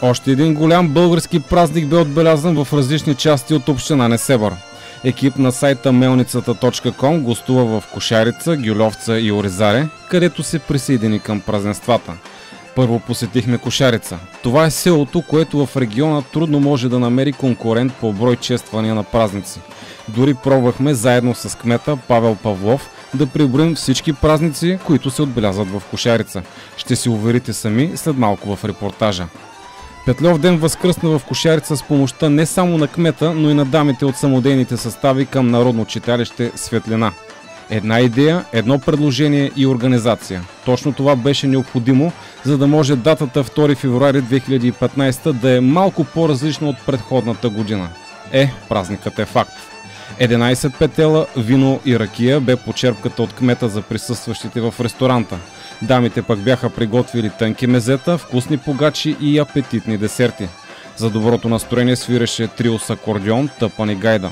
Още един голям български празник бе отбелязан в различни части от община Несебър. Екип на сайта melnicata.com гостува в Кошарица, Гюльовца и Оризаре, където се присъедини към празненствата. Първо посетихме Кошарица. Това е селото, което в региона трудно може да намери конкурент по брой чествания на празници. Дори пробвахме заедно с кмета Павел Павлов да преброим всички празници, които се отбелязват в Кошарица. Ще се уверите сами след малко в репортажа. Петльовден възкръсна в Кошарица с помощта не само на кмета, но и на дамите от самодейните състави към Народно читалище Светлина. Една идея, едно предложение и организация. Точно това беше необходимо, за да може датата 2 февруари 2015 да е малко по-различна от предходната година. Празникът е факт. 11 петела, вино и ракия бе почерпката от кмета за присъстващите в ресторанта. Дамите пък бяха приготвили тънки мезета, вкусни погачи и апетитни десерти. За доброто настроение свиреше трио с акордеон, тъпан и гайда.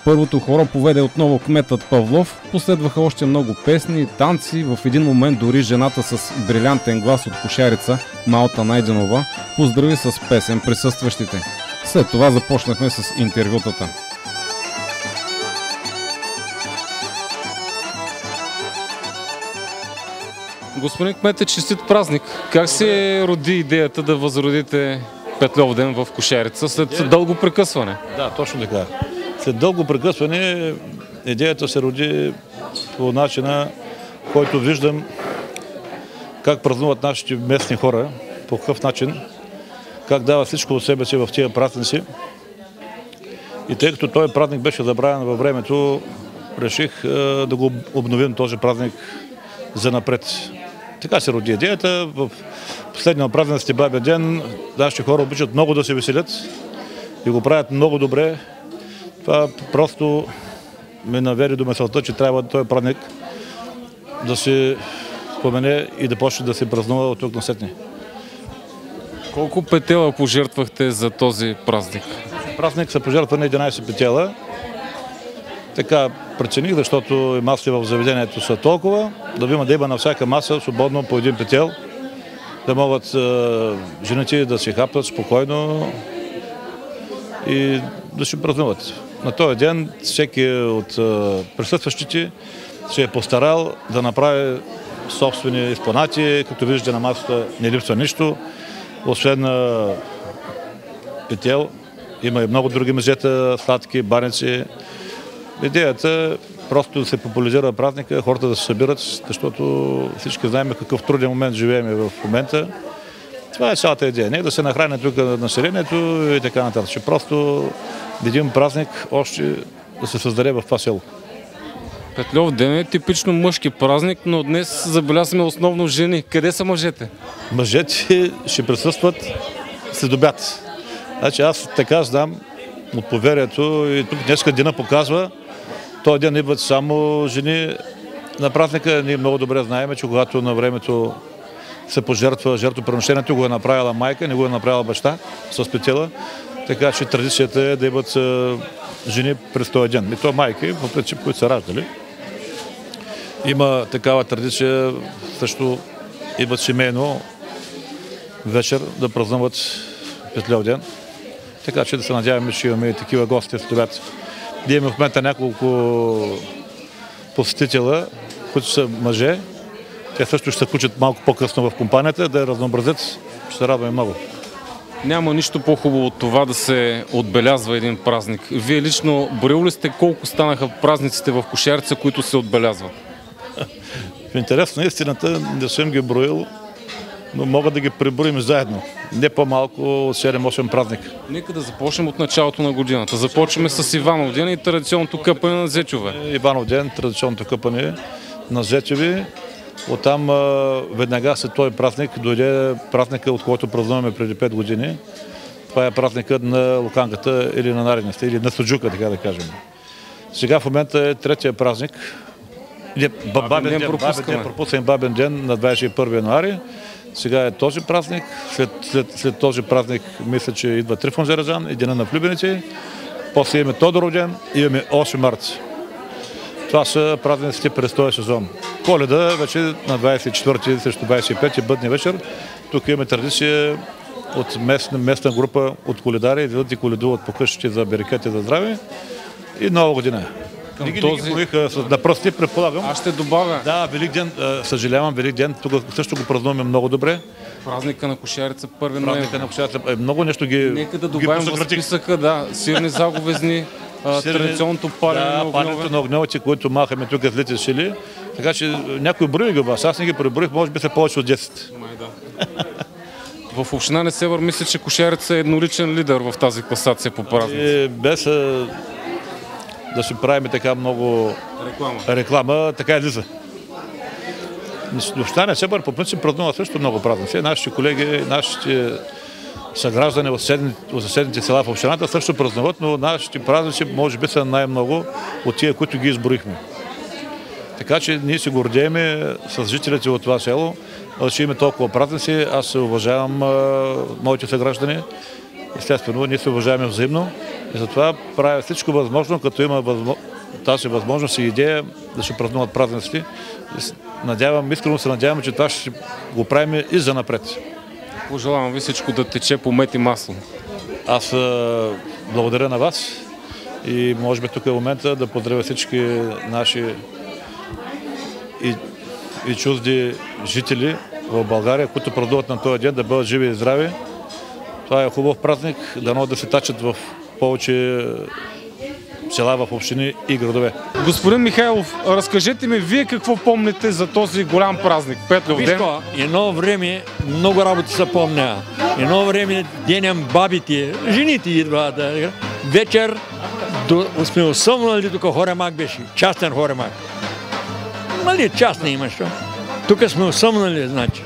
Първото хоро поведе отново кметът Павлов, последваха още много песни и танци, в един момент дори жената с брилянтен глас от Кошарица, Малта Найденова, поздрави с песен присъстващите. След това започнахме с интервютата. Господин кмете, честит празник! Как се роди идеята да възродите Петльовден в Кошарица след дълго прекъсване? Да, точно така. След дълго прекъсване идеята се роди по начина, който виждам как празнуват нашите местни хора, по какъв начин, как дават всичко от себе си в тия празници. И тъй като този празник беше забравен във времето, реших да го обновим този празник за напред. Така се роди идеята. В последния празник Стебабен ден нашите хора обичат много да се веселят и го правят много добре. Това просто ме навери до мисълта, че трябва този празник да се спомене и да почне да се празнува от тук насетне. Колко петела пожертвахте за този празник? Празник са пожертвани 11 петела. Така прецених, защото и масите в заведението са толкова, да има на всяка маса свободно по един петел, да могат жените да си хапят спокойно и да си празнуват. На този ден всеки от присъстващите се е постарал да направи собствени експонати, като виждате на масата не липсва нищо, освен петел. Има и много други мезета, сладки, баници. Идеята е просто да се популяризира празника, хората да се събират, защото всички знаем какъв труден момент живеем в момента. Това е цялата идея. Не да се нахрани тук населението и така нататък. Просто един празник още да се създаде в това село. Петльовден е типично мъжки празник, но днес забелязваме основно жени. Къде са мъжете? Мъжете ще присъстват след обяд. Значи аз така знам от поверието и тук днеска дена показва, този ден идват само жени на празника. Ние много добре знаем, че когато на времето се пожертва жертвоприношението, го е направила майка, не го е направила баща с петела. Така че традицията е да идват жени през този ден. И то майки, по принцип, които са раждали. Има такава традиция, също идват семейно вечер да празнуват Петльовден. Така че да се надяваме, че имаме и такива гости след обяд. Ние имаме в момента няколко посетителя, които са мъже. Те също ще се включат малко по-късно в компанията, да я разнообразят. Ще се радваме много. Няма нищо по-хубаво от това да се отбелязва един празник. Вие лично броили ли сте колко станаха празниците в Кошарица, които се отбелязват? В интерес на истината не съм ги броил, но мога да ги преброим заедно. Не по-малко от 7-8 празника. Нека да започнем от началото на годината. Започваме с Иванов ден и традиционното къпане на зечове. Иванов ден, традиционното къпане на зечови. Оттам веднага след този празник дойде празника, от който празнуваме преди 5 години. Това е празникът на луканката или на наредницата, или на суджука, така да кажем. Сега в момента е третия празник. Пропуснем бабен ден на 21 януари. Сега е този празник. След този празник мисля, че идва Трифон Зарезан и Дена на влюбените. После имаме Тодоров ден и имаме 8 марта. Това са празниците през този сезон. Коледа вече на 24 срещу 25 бъдния вечер. Тук имаме традиция от местна група от коледари, идват и коледуват по къщите за берекет и за здраве и Нова година. Не ги броиха на пръсти, предполагам. Аз ще добавя. Да, Великден, съжалявам, Великден, тук също го празнуваме много добре. Празника на кошарица, 1 ноември. Празника на кошарица, много нещо ги Нека да добавим в списъка, да, сирни заговезни, традиционното палене на огньове. Паленето на огньовете, които махаме тук злите шили. Така че някой брои ги обаче. Аз не ги преброих, може би са повече от 10. В община Несебър мисля, че кошарица е едноличен лидер в тази класация по празници. Без да си правим така много реклама, така е лиза. Община Несебър по принцип празнува също много празници. Нашите колеги, нашите съграждани от съседните села в общината също празнуват, но нашите празници може би са най-много от тия, които ги изборихме. Така че ние се гордееме с жителите от това село, че имаме толкова празници. Аз се уважавам моите съграждани. Естествено, ние се уважаваме взаимно и затова правя всичко възможно, като има тази възможност и идея да се празнуват празниците. Искрено се надявам, че това ще го правим и за напред. Пожелавам ви всичко да тече по мед и масло. Аз благодаря на вас и може би тук е момента да поздравя всички наши и чужди жители в България, които празнуват на този ден, да бъдат живи и здрави. Това е хубав празник, дано да се тачат в повече села, в общини и градове. Господин Михайлов, разкажете ми вие какво помните за този голям празник, Петлов ден? Едно време много работи се помня. Едно време деням бабите, жените идват. Вечер сме осъмнали, тук хоремак беше, частен хоремак. Мали част не имаш. Тук сме осъмнали, значи.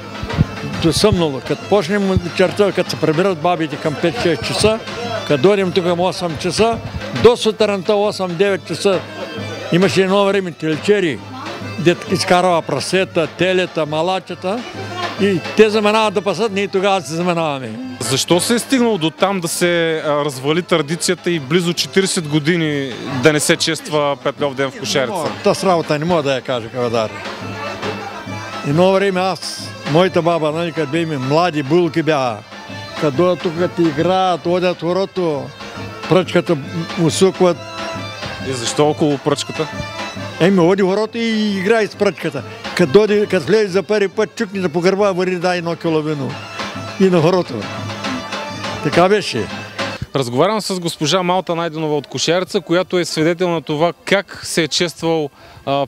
Досъмнало. Като почнем вечерта, като се прибират бабите към 5-6 часа, като дойдем тук към 8 часа, до сутринта 8-9 часа имаше едно време телчери, дето изкарва прасета, телета, малачета и те заминават да пасат, ние тогава се заминаваме. Защо се е стигнало до там да се развали традицията и близо 40 години да не се чества Петлов ден в Кошарица? Тази работа не мога да я кажа, кавадар. Едно време моята баба, нали, като бяхме млади булки бяха, като дойдат тук, като играят, одят хорото, пръчката усукват. И защо около пръчката? Оди хорото и играе с пръчката. Като влезе за първи път, чукни да погърба, вари дай 1 кило вино. И на хорото. Така беше. Разговарям с госпожа Малта Найденова от Кошарица, която е свидетел на това как се е чествал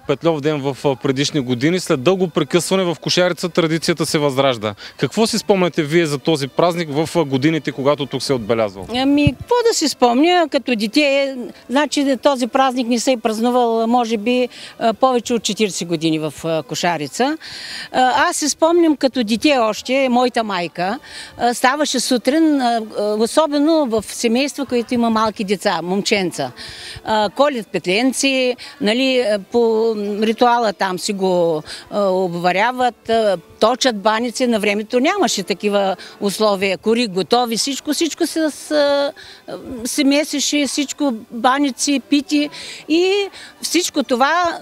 Петлов ден в предишни години. След дълго прекъсване в Кошарица традицията се възражда. Какво си спомняте вие за този празник в годините, когато тук се е отбелязвал? Какво да си спомня като дете? Значи този празник не се е празнувал може би повече от 40 години в Кошарица. Аз си спомням като дете още, моята майка ставаше сутрин, особено в семейства, които има малки деца, момченца. Колят петленци, нали, по ритуала там си го обваряват, точат баници. На времето нямаше такива условия. Кори готови, всичко се месеше, всичко баници, пити и всичко това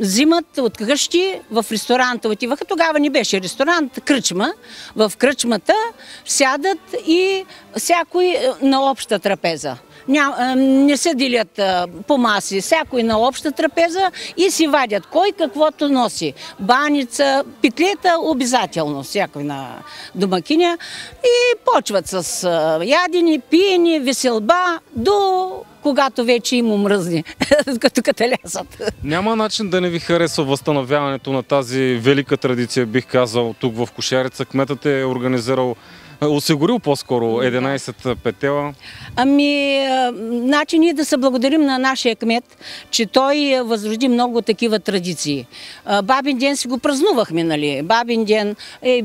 взимат от къщи в ресторанта. Отиваха. Тогава не беше ресторант, кръчма. В кръчмата сядат и всякой на обща трапеза. Не се делят по маси, всякой на обща трапеза и си вадят кой каквото носи. Баница, петлета обязателно, всякой на домакиня и почват с ядени, пиени, веселба до когато вече им умръзне, като каталясат. Няма начин да не ви харесва възстановяването на тази велика традиция, бих казал, тук в Кошарица. Кметът е осигурил по-скоро 11 петела. Значи ние да се благодарим на нашия кмет, че той възроди много такива традиции. Бабин ден си го празнувахме, нали? Бабин ден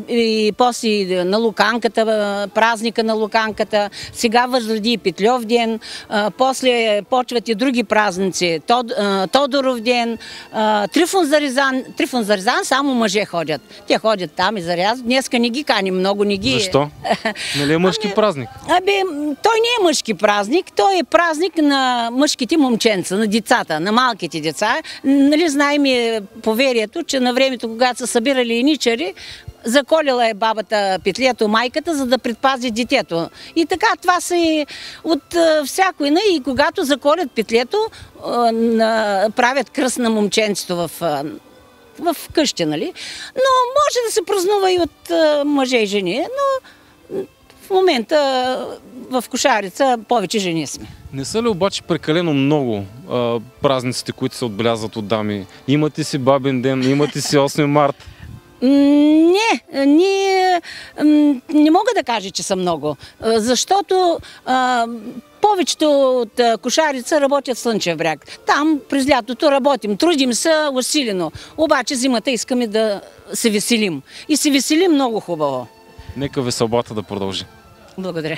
и после на Луканката, празника на Луканката, сега възроди и Петлов ден, после почват и други празници, Тодоров ден, Трифон за Рязан само мъже ходят. Те ходят там и за Рязан. Днеска не ги каним, много не ги... Защо? Нали е мъжки празник? Той не е мъжки празник, той е празник на мъжките момченца, на децата, на малките деца. Нали знаем поверието, че на времето, когато са събирали еничари, заколила е бабата петлето майката, за да предпази детето. И така, това са от всяко име. И когато заколят петлето, правят кръст на момченцето в къща, нали? Но може да се празнува и от мъже и жени, но в момента в Кошарица повече жени сме. Не са ли обаче прекалено много празниците, които се отбелязват от дами? Имате си бабин ден, имате си 8 март. Не мога да кажа, че са много, защото повечето от Кошарица работят в Слънчев бряг. Там през лятото работим, трудим се усилено, обаче зимата искаме да се веселим. И се веселим много хубаво. Нека веселбата да продължи. Благодаря.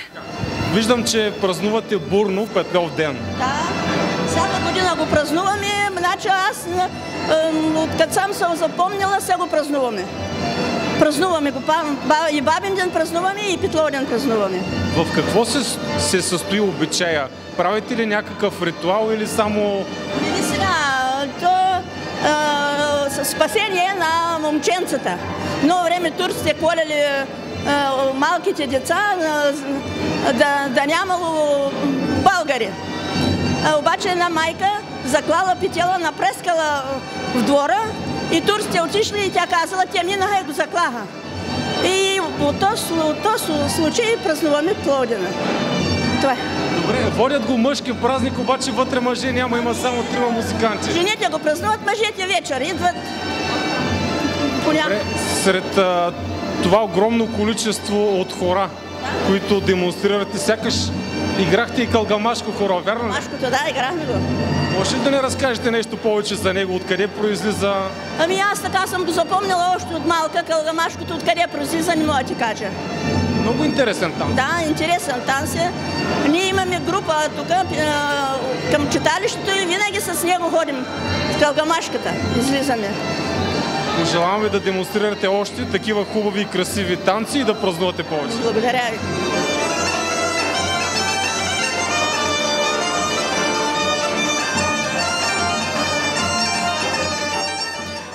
Виждам, че празнувате бурно Петлов ден. Да, всяка година го празнуваме, значи аз откъде съм се запомнила, се го празнуваме. Празнуваме го, и бабин ден празнуваме, и Петлов ден празнуваме. В какво се състои обичая? Правите ли някакъв ритуал или само... Или сега, спасение на момченцата. Много време турците коляли малките деца, да нямало българи. Обаче една майка заклала петела, напрескала в двора и турците отишли и тя казала, те минаха и го заклаха. И от този случай празнуваме Пловдина. Това е. Добре, водят го мъжки празник, обаче вътре мъже няма, има само 3 музиканти. Жените го празнуват, мъжете вечер идват. Добре, сред това огромно количество от хора, които демонстрирате, сякаш играхте и кългамашко хоро, вярно ли? Кългамашкото, да, играхме го. Може ли да ни разкажете нещо повече за него, откъде произлиза? Ами аз така съм го запомнила още от малка, кългамашкото, откъде произлиза, не мога да ти кажа. Много интересен танц. Да, интересен танц е. Ние имаме група тук към читалището и винаги с него ходим в кългамашката, излизаме. Пожелавам ви да демонстрирате още такива хубави и красиви танци и да празнувате повече. Благодаря ви.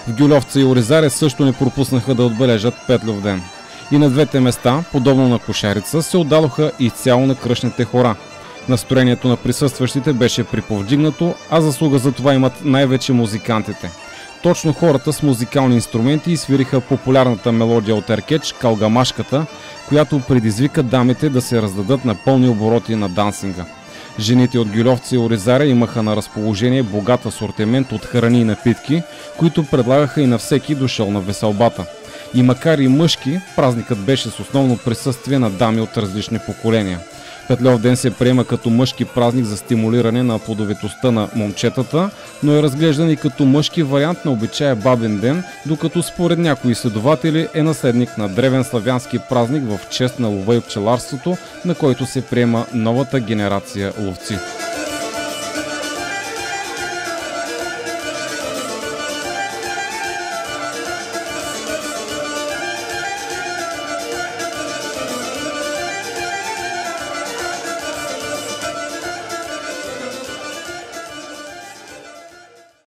В Гюльовца и Оризаре също не пропуснаха да отбележат Петлов ден. И на двете места, подобно на Кошарица, се отдадоха изцяло на кръшните хора. Настроението на присъстващите беше приповдигнато, а заслуга за това имат най-вече музикантите. Точно хората с музикални инструменти свириха популярната мелодия от Еркеч «Калгамашката», която предизвика дамите да се раздадат на пълни обороти на дансинга. Жените от Гюльовца и Оризаре имаха на разположение богат асортимент от храни и напитки, които предлагаха и на всеки дошъл на веселбата. И макар и мъжки, празникът беше с основно присъствие на дами от различни поколения. Петлов ден се приема като мъжки празник за стимулиране на плодовитостта на момчетата, но е разглеждан и като мъжки вариант на обичая бабин ден, докато според някои изследователи е наследник на древен славянски празник в чест на лова и пчеларството, на който се приема новата генерация ловци.